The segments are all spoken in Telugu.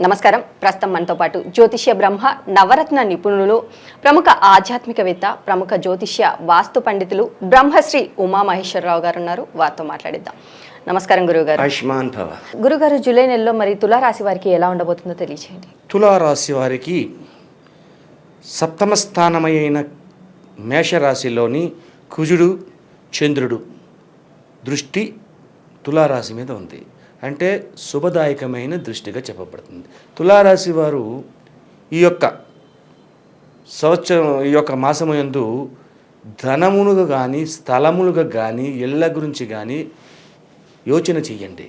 నమస్కారం. ప్రస్తుతం మనతో పాటు జ్యోతిష్య బ్రహ్మ నవరత్న నిపుణులు, ప్రముఖ ఆధ్యాత్మికవేత్త, ప్రముఖ జ్యోతిష్య వాస్తు పండితులు బ్రహ్మశ్రీ ఉమామహేశ్వరరావు గారు ఉన్నారు. వారితో మాట్లాడిద్దాం. నమస్కారం గురుగారు. ఆయుష్మాన్ భవ. గురుగారు, జూలై నెలలో మరి తులారాశి వారికి ఎలా ఉండబోతుందో తెలియజేయండి. తులారాశి వారికి సప్తమ స్థానమైన మేషరాశిలోని కుజుడు చంద్రుడు దృష్టి తులారాశి మీద ఉంది. అంటే శుభదాయకమైన దృష్టిగా చెప్పబడుతుంది. తులారాశి వారు ఈ యొక్క మాసము యందు ధనములుగా కానీ స్థలములుగా కానీ ఇళ్ళ గురించి కానీ యోచన చెయ్యండి.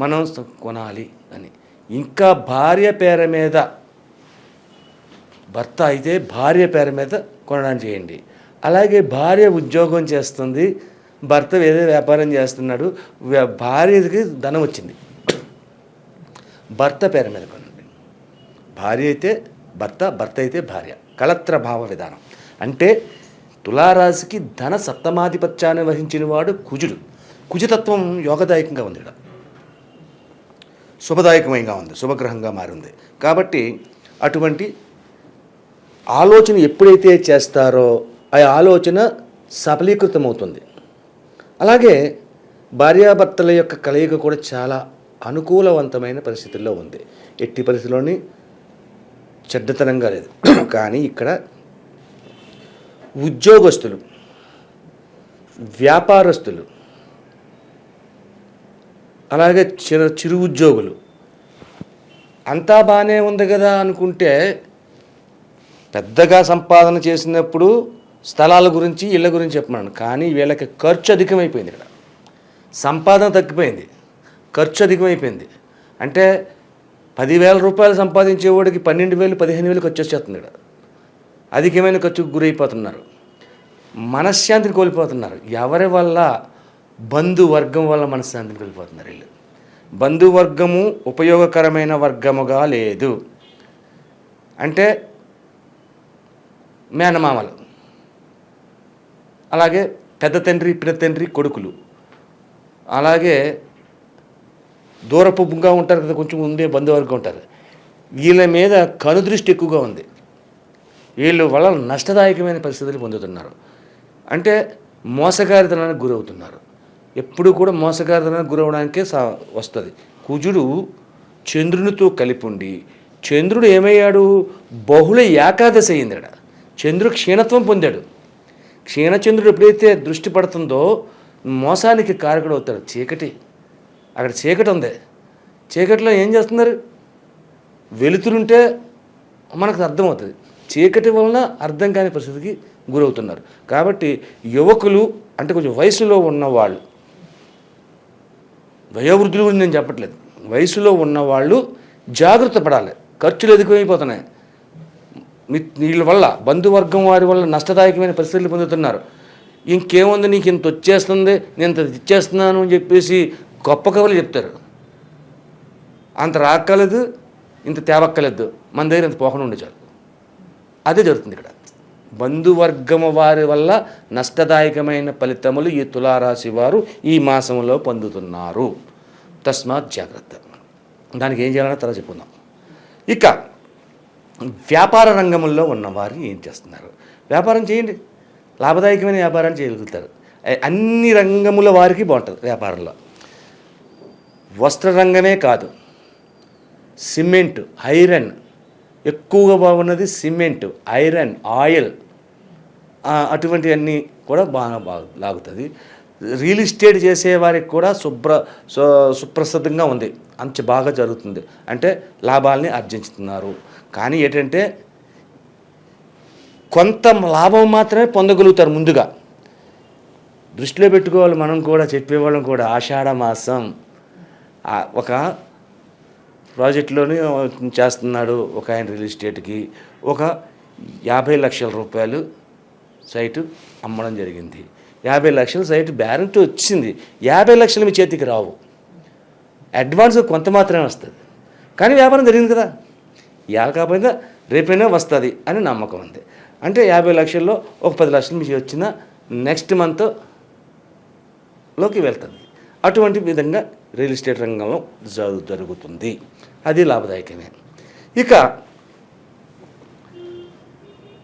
మనం కొనాలి అని. ఇంకా భార్య పేరు మీద, భర్త అయితే భార్య పేరు మీద కొనడానికి చేయండి. అలాగే భార్య ఉద్యోగం చేస్తుంది, భర్త ఏదో వ్యాపారం చేస్తున్నాడు, భార్యకి ధనం వచ్చింది, భర్త పేరు మీద కొనండి. భార్య అయితే భర్త, భర్త అయితే భార్య. కళత్ర భావ విధానం. అంటే తులారాశికి ధన సప్తమాధిపత్యాన్ని వహించిన వాడు కుజుడు. కుజతత్వం యోగదాయకంగా ఉంది, ఇక్కడ శుభదాయకమైగా ఉంది, శుభగ్రహంగా మారింది. కాబట్టి అటువంటి ఆలోచన ఎప్పుడైతే చేస్తారో ఆ ఆలోచన సఫలీకృతమవుతుంది. అలాగే భార్యాభర్తల యొక్క కలయిక కూడా చాలా అనుకూలవంతమైన పరిస్థితుల్లో ఉంది. ఎట్టి పరిస్థితుల్లోని చెడ్డతనంగా లేదు. కానీ ఇక్కడ ఉద్యోగస్తులు, వ్యాపారస్తులు, అలాగే చిరు ఉద్యోగులు అంతా బాగానే ఉంది కదా అనుకుంటే, పెద్దగా సంపాదన చేసినప్పుడు స్థలాల గురించి ఇళ్ళ గురించి చెప్పమన్నాను. కానీ వీళ్ళకి ఖర్చు అధికమైపోయింది. ఇక్కడ సంపాదన తగ్గిపోయింది, ఖర్చు అధికమైపోయింది. అంటే 10,000 రూపాయలు సంపాదించేవాడికి 12,000 15,000 ఖర్చు వచ్చేస్తుంది. ఇక్కడ అధికమైన ఖర్చుకు గురైపోతున్నారు, మనశ్శాంతిని కోల్పోతున్నారు. ఎవరి వల్ల? బంధువర్గం వల్ల మనశ్శాంతిని కోల్పోతున్నారు. వీళ్ళు బంధువర్గము ఉపయోగకరమైన వర్గముగా లేదు. అంటే మేనమామలు, అలాగే పెద్ద తండ్రి పిన్న తండ్రి కొడుకులు, అలాగే దూరపుగా ఉంటారు కదా, కొంచెం ఉండే బంధువర్గం ఉంటారు. వీళ్ళ మీద కనుదృష్టి ఎక్కువగా ఉంది. వీళ్ళు వల్ల నష్టదాయకమైన పరిస్థితులు పొందుతున్నారు. అంటే మోసగారితనానికి గురవుతున్నారు. ఎప్పుడు కూడా మోసగారితనానికి గురవడానికే వస్తుంది. కుజుడు చంద్రునితో కలిపి ఉండి, చంద్రుడు ఏమయ్యాడు? బహుళ ఏకాదశి అయింది. అక్కడ చంద్రుడు క్షీణత్వం పొందాడు. క్షీణచంద్రుడు ఎప్పుడైతే దృష్టి పడుతుందో మోసానికి కారకుడు అవుతాడు. చీకటి, అక్కడ చీకటి ఉంది. చీకటిలో ఏం చేస్తున్నారు? వెలుతురుంటే మనకు అర్థమవుతుంది. చీకటి వలన అర్థం కాని పరిస్థితికి గురవుతున్నారు. కాబట్టి యువకులు, అంటే కొంచెం వయసులో ఉన్నవాళ్ళు, వయోవృద్ధులు గురించి నేను చెప్పట్లేదు, వయసులో ఉన్నవాళ్ళు జాగ్రత్త పడాలి. ఖర్చులు ఎక్కువైపోతున్నాయి. వీళ్ళ వల్ల, బంధువర్గం వారి వల్ల నష్టదాయకమైన పరిస్థితులు పొందుతున్నారు. ఇంకేముంది, నీకు ఇంత వచ్చేస్తుంది, నేను ఇంత ఇచ్చేస్తున్నాను అని చెప్పేసి గొప్ప కవులు చెప్తారు. అంత రాక్కలేదు, ఇంత తేవక్కలేదు, మన దగ్గర ఇంత పోకుండా ఉండే చాలు. అదే జరుగుతుంది ఇక్కడ. బంధువర్గము వారి వల్ల నష్టదాయకమైన ఫలితములు ఈ తులారాశి వారు ఈ మాసంలో పొందుతున్నారు. తస్మాత్ జాగ్రత్త. దానికి ఏం చేయాలో తర్వాత చెప్పుకుందాం. ఇక వ్యాపార రంగంలో ఉన్నవారు ఏం చేస్తున్నారు? వ్యాపారం చేయండి, లాభదాయకమైన వ్యాపారాన్ని చేయగలుగుతారు. అన్ని రంగముల వారికి బాగుంటుంది వ్యాపారంలో. వస్త్ర రంగమే కాదు, సిమెంట్, ఐరన్ ఎక్కువగా బాగున్నది. సిమెంట్, ఐరన్, ఆయిల్, అటువంటివన్నీ కూడా బాగా లాగుతుంది. రియల్ ఎస్టేట్ చేసేవారికి కూడా సుప్రసిద్ధంగా ఉంది, అంత బాగా జరుగుతుంది. అంటే లాభాలని ఆర్జించుతున్నారు. కానీ ఏంటంటే కొంత లాభం మాత్రమే పొందగలుగుతారు. ముందుగా దృష్టిలో పెట్టుకోవాలి. మనం కూడా చెప్పేవాళ్ళం కూడా, ఆషాఢ మాసం ఒక ప్రాజెక్టులోని చేస్తున్నాడు ఒక ఆయన రియల్ ఎస్టేట్కి, ఒక 50 లక్షల రూపాయలు సైటు అమ్మడం జరిగింది. 50 లక్షల సైటు బ్యారెంటీ వచ్చింది. 50 లక్షలు మీ చేతికి రావు, అడ్వాన్స్ కొంత మాత్రమే వస్తుంది. కానీ వ్యాపారం జరిగింది కదా, ఇవాళ కాకపోయినా రేపైనా వస్తుంది అని నమ్మకం ఉంది. అంటే 50 లక్షల్లో ఒక 10 లక్షలు మీకు వచ్చిన నెక్స్ట్ మంత్లోకి వెళ్తుంది. అటువంటి విధంగా రియల్ ఎస్టేట్ రంగంలో జరుగుతుంది. అది లాభదాయకమే. ఇక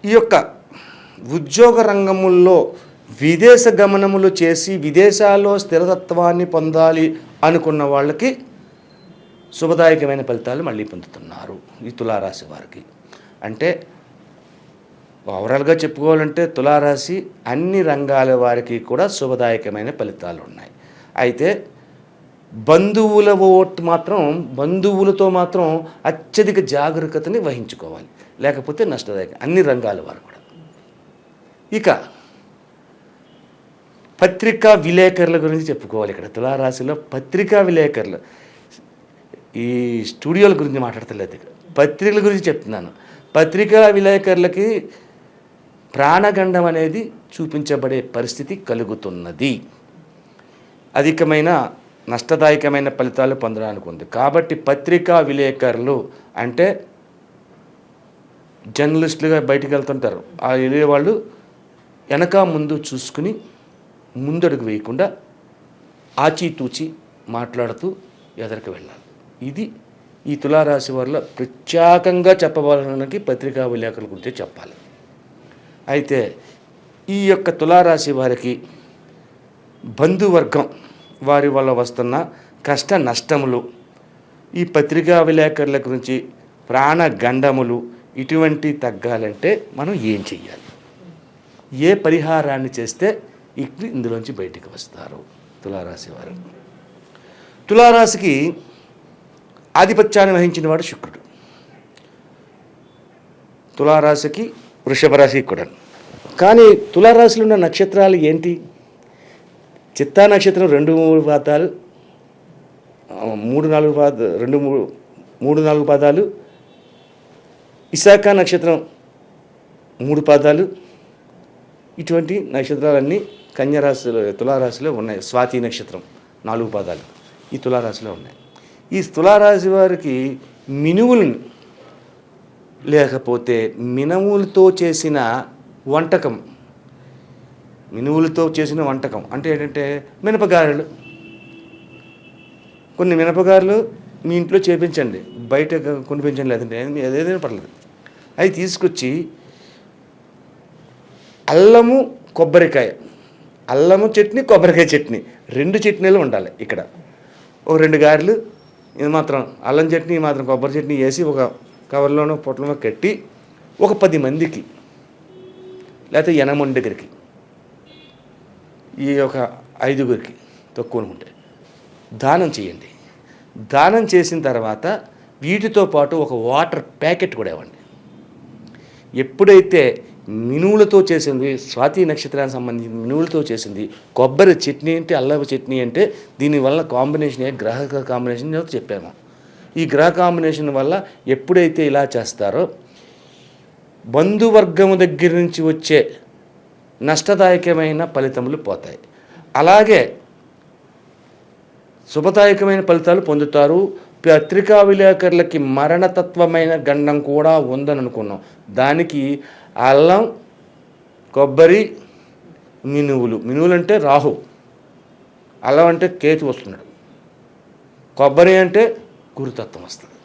ఈ యొక్క ఉద్యోగ రంగముల్లో విదేశ గమనములు చేసి విదేశాల్లో స్థిరతత్వాన్ని పొందాలి అనుకున్న వాళ్ళకి శుభదాయకమైన ఫలితాలు మళ్ళీ పొందుతున్నారు ఈ తులారాశి వారికి. అంటే ఓవరాల్గా చెప్పుకోవాలంటే తులారాశి అన్ని రంగాల వారికి కూడా శుభదాయకమైన ఫలితాలు ఉన్నాయి. అయితే బంధువులతో మాత్రం అత్యధిక జాగరూకతని వహించుకోవాలి, లేకపోతే నష్టదాయకం అన్ని రంగాల వారు కూడా. ఇక పత్రికా విలేకరుల గురించి చెప్పుకోవాలి. ఇక్కడ తులారాశిలో పత్రికా విలేకరులు, ఈ స్టూడియోల గురించి మాట్లాడతలేదు, ఇక్కడ పత్రికల గురించి చెప్తున్నాను. పత్రికా విలేకరులకి ప్రాణగండం అనేది చూపించబడే పరిస్థితి కలుగుతున్నది. అధికమైన నష్టదాయకమైన ఫలితాలు పొందడానికి ఉంది. కాబట్టి పత్రికా విలేకరులు అంటే జర్నలిస్టులుగా బయటికి వెళ్తుంటారు. ఆ వెళ్ళే వాళ్ళు వెనక ముందు చూసుకుని ముందడుగు వేయకుండా ఆచితూచి మాట్లాడుతూ ఎదరికి వెళ్ళాలి. ఇది ఈ తులారాశి వారిలో ప్రత్యేకంగా చెప్పబడడానికి పత్రికా విలేకరుల గురించి చెప్పాలి. అయితే ఈ యొక్క తులారాశి వారికి బంధువర్గం వారి వల్ల వస్తున్న కష్ట నష్టములు, ఈ పత్రికా విలేకరుల గురించి ప్రాణగండములు ఇటువంటి తగ్గాలంటే మనం ఏం చెయ్యాలి, ఏ పరిహారాన్ని చేస్తే ఇందులోంచి బయటికి వస్తారు తులారాశి వారు? తులారాశికి ఆధిపత్యాన్ని వహించిన వాడు శుక్రుడు. తులారాశికి వృషభ రాశికి కూడా. కానీ తులారాశిలో ఉన్న నక్షత్రాలు ఏంటి? చిత్తా నక్షత్రం 2-3 పాదాలు, 3-4 పాదాలు, విశాఖ నక్షత్రం 3 పాదాలు. ఇటువంటి నక్షత్రాలన్నీ కన్యరాశిలో తులారాశిలో ఉన్నాయి. స్వాతి నక్షత్రం 4 పాదాలు ఈ తులారాశిలో ఉన్నాయి. ఈ తులారాశి వారికి మినువులు లేకపోతే మినుములతో చేసిన వంటకం అంటే ఏంటంటే మినపగారెలు. కొన్ని మినపగారెలు మీ ఇంట్లో చేపించండి, బయట కొనిపించండి, లేదంటే ఏదైనా పర్లేదు. అవి తీసుకొచ్చి అల్లము కొబ్బరికాయ, అల్లము చట్నీ కొబ్బరికాయ చట్నీ 2 చట్నీలు ఉండాలి. ఇక్కడ ఒక 2 గారెలు, ఇది మాత్రం అల్లం చట్నీ, మాత్రం కొబ్బరి చట్నీ వేసి ఒక కవర్లోనో పొట్లలో కట్టి ఒక 10 మందికి లేకపోతే 8 మంది దగ్గరికి, ఈ ఒక 5గురికి తక్కువ అనుకుంటే దానం చేయండి. దానం చేసిన తర్వాత వీటితో పాటు ఒక వాటర్ ప్యాకెట్ కూడా ఇవ్వండి. ఎప్పుడైతే మినువులతో చేసింది, స్వాతి నక్షత్రానికి సంబంధించిన మినువులతో చేసింది కొబ్బరి చట్నీ అంటే, అల్లవ చట్నీ అంటే, దీనివల్ల కాంబినేషన్ గ్రహ కాంబినేషన్ చెప్పాము. ఈ గ్రహ కాంబినేషన్ వల్ల ఎప్పుడైతే ఇలా చేస్తారో బంధువర్గము దగ్గర నుంచి వచ్చే నష్టదాయకమైన ఫలితములు పోతాయి. అలాగే శుభదాయకమైన ఫలితాలు పొందుతారు. పత్రికా విలేకరులకి మరణతత్వమైన గండం కూడా ఉందని అనుకున్నాం. దానికి అల్లం, కొబ్బరి, మినువులు అంటే రాహు, అల్లం అంటే కేతు వస్తున్నాడు, కొబ్బరి అంటే గురుతత్వం వస్తుంది.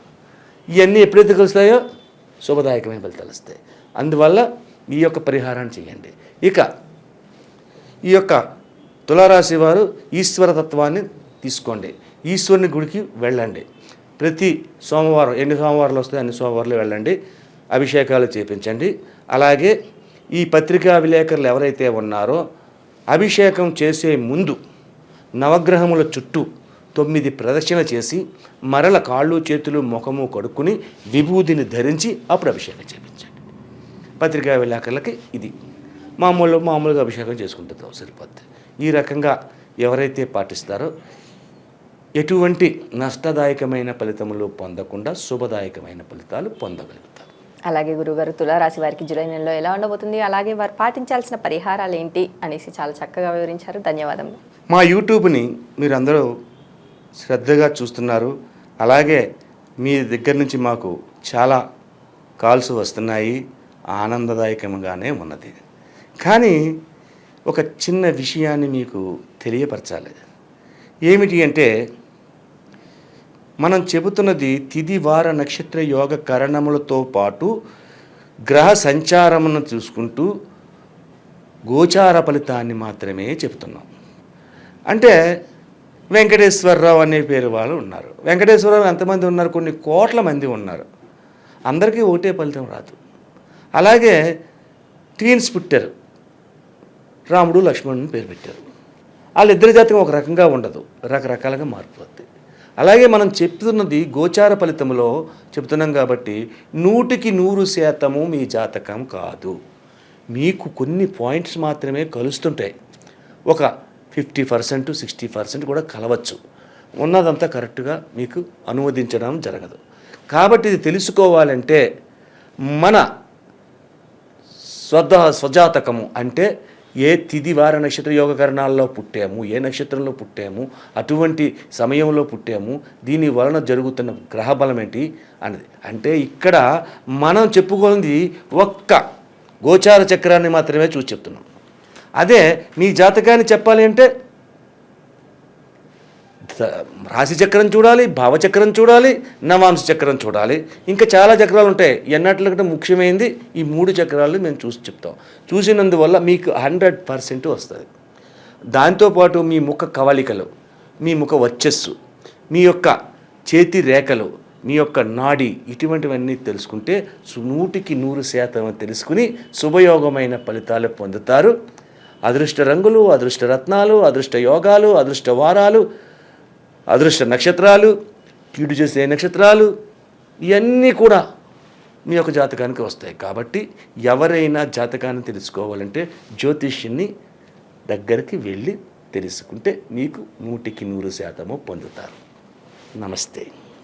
ఇవన్నీ ఎప్పుడైతే కలుస్తాయో శుభదాయకమైన ఫలితాలు వస్తాయి. అందువల్ల ఈ యొక్క పరిహారాన్ని చేయండి. ఇక ఈ యొక్క తులారాశి వారు ఈశ్వరతత్వాన్ని తీసుకోండి. ఈశ్వరుని గుడికి వెళ్ళండి. ప్రతి సోమవారం, ఎన్ని సోమవారాలు వస్తాయి అన్ని సోమవారాలు వెళ్ళండి, అభిషేకాలు చేపించండి. అలాగే ఈ పత్రికా విలేకరులు ఎవరైతే ఉన్నారో అభిషేకం చేసే ముందు నవగ్రహముల చుట్టూ 9 ప్రదక్షిణ చేసి మరల కాళ్ళు చేతులు ముఖము కడుక్కుని విభూతిని ధరించి అప్పుడు అభిషేకం చేయించండి. పత్రికా విలేకరులకి ఇది మామూలుగా అభిషేకం చేసుకుంటుంది, సరిపోద్ది. ఈ రకంగా ఎవరైతే పాటిస్తారో ఎటువంటి నష్టదాయకమైన ఫలితములు పొందకుండా శుభదాయకమైన ఫలితాలు పొందగలుగుతారు. అలాగే గురుగారు, తులారాశి వారికి జూలై నెలలో ఎలా ఉండబోతుంది, అలాగే వారు పాటించాల్సిన పరిహారాలు ఏంటి అనేసి చాలా చక్కగా వివరించారు. ధన్యవాదములు. మా యూట్యూబ్ని మీరు అందరూ శ్రద్ధగా చూస్తున్నారు. అలాగే మీ దగ్గర నుంచి మాకు చాలా కాల్స్ వస్తున్నాయి, ఆనందదాయకంగానే ఉన్నది. కానీ ఒక చిన్న విషయాన్ని మీకు తెలియపరచాలి. ఏమిటి అంటే మనం చెబుతున్నది తిథి వార నక్షత్ర యోగ కరణములతో పాటు గ్రహ సంచారమును చూసుకుంటూ గోచార ఫలితాన్ని మాత్రమే చెబుతున్నాం. అంటే వెంకటేశ్వరరావు అనే పేరు వాళ్ళు ఉన్నారు. వెంకటేశ్వరరావు ఎంతమంది ఉన్నారు? కొన్ని కోట్ల మంది ఉన్నారు. అందరికీ ఒకటే ఫలితం రాదు. అలాగే ట్వీన్స్ పుట్టారు, రాముడు లక్ష్మణుని పేరు పెట్టారు. వాళ్ళిద్దరి జాతకం ఒక రకంగా ఉండదు, రకరకాలుగా మారిపోద్ది. అలాగే మనం చెప్తున్నది గోచార ఫలితంలో చెప్తున్నాం కాబట్టి 100% మీ జాతకం కాదు. మీకు కొన్ని పాయింట్స్ మాత్రమే కలుస్తుంటాయి. ఒక 50%, 60% కూడా కలవచ్చు. ఉన్నదంతా కరెక్ట్గా మీకు అనువదించడం జరగదు. కాబట్టి ఇది తెలుసుకోవాలంటే మన స్వజాతకము అంటే ఏ తిథి వార నక్షత్ర యోగకరణాల్లో పుట్టాము, ఏ నక్షత్రంలో పుట్టాము, అటువంటి సమయంలో పుట్టాము, దీని వలన జరుగుతున్న గ్రహబలం ఏంటి అన్నది. అంటే ఇక్కడ మనం చెప్పుకోనిది ఒక్క గోచార చక్రాన్ని మాత్రమే చూసి చెప్తున్నాం. అదే మీ జాతకాన్ని చెప్పాలి అంటే రాశి చక్రం చూడాలి, భావచక్రం చూడాలి, నవాంశ చక్రం చూడాలి, ఇంకా చాలా చక్రాలు ఉంటాయి. ఎన్నట్లకంటే ముఖ్యమైనది ఈ 3 చక్రాలు మేము చూసి చెప్తాం. చూసినందువల్ల మీకు 100% వస్తుంది. దాంతోపాటు మీ ముఖ కవళికలు, మీ ముఖ వర్చస్సు, మీ యొక్క చేతి రేఖలు, మీ యొక్క నాడి, ఇటువంటివన్నీ తెలుసుకుంటే 100% తెలుసుకుని శుభయోగమైన ఫలితాలు పొందుతారు. అదృష్ట రంగులు, అదృష్ట రత్నాలు, అదృష్ట యోగాలు, అదృష్ట వారాలు, అదృష్ట నక్షత్రాలు, కీడు చేసే నక్షత్రాలు, ఇవన్నీ కూడా మీ యొక్క జాతకానికి వస్తాయి. కాబట్టి ఎవరైనా జాతకాన్ని తెలుసుకోవాలంటే జ్యోతిష్యుని దగ్గరికి వెళ్ళి తెలుసుకుంటే మీకు 100% పొందుతారు. నమస్తే.